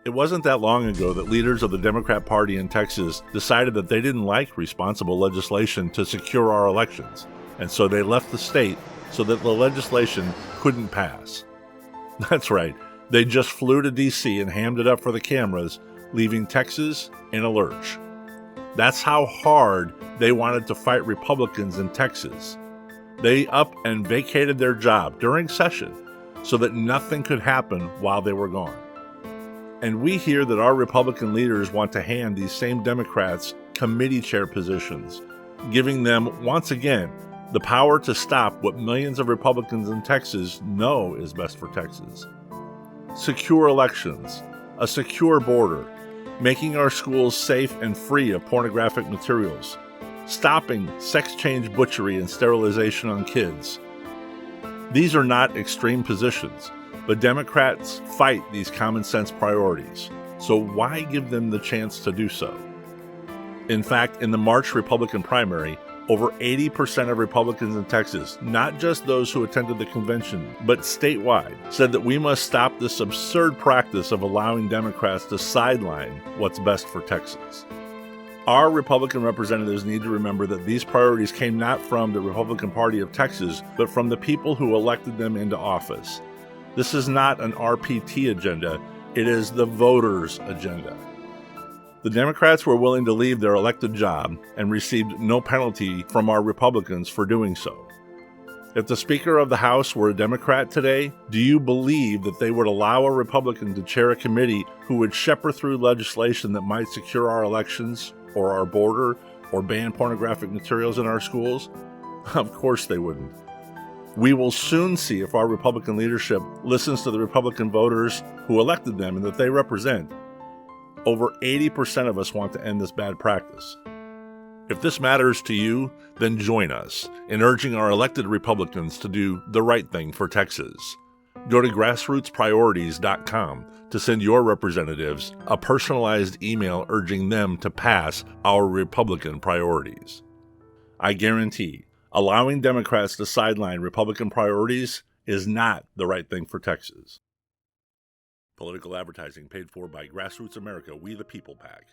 It wasn't that long ago that leaders of the Democrat Party in Texas decided that they didn't like responsible legislation to secure our elections, and so they left the state so that the legislation couldn't pass. That's right, they just flew to D.C. and hammed it up for the cameras, leaving Texas in a lurch. That's how hard they wanted to fight Republicans in Texas. They up and vacated their job during session so that nothing could happen while they were gone. And we hear that our Republican leaders want to hand these same Democrats committee chair positions, giving them, once again, the power to stop what millions of Republicans in Texas know is best for Texas. Secure elections, a secure border, making our schools safe and free of pornographic materials, stopping sex change butchery and sterilization on kids. These are not extreme positions, but Democrats fight these common sense priorities, so why give them the chance to do so? In fact, in the March Republican primary, over 80% of Republicans in Texas, not just those who attended the convention, but statewide, said that we must stop this absurd practice of allowing Democrats to sideline what's best for Texas. Our Republican representatives need to remember that these priorities came not from the Republican Party of Texas, but from the people who elected them into office. This is not an RPT agenda, it is the voters' agenda. The Democrats were willing to leave their elected job and received no penalty from our Republicans for doing so. If the Speaker of the House were a Democrat today, do you believe that they would allow a Republican to chair a committee who would shepherd through legislation that might secure our elections, or our border, or ban pornographic materials in our schools? Of course they wouldn't. We will soon see if our Republican leadership listens to the Republican voters who elected them and that they represent. Over 80% of us want to end this bad practice. If this matters to you, then join us in urging our elected Republicans to do the right thing for Texas. Go to grassrootspriorities.com to send your representatives a personalized email urging them to pass our Republican priorities. I guarantee allowing Democrats to sideline Republican priorities is not the right thing for Texas. Political advertising paid for by Grassroots America, We the People PAC.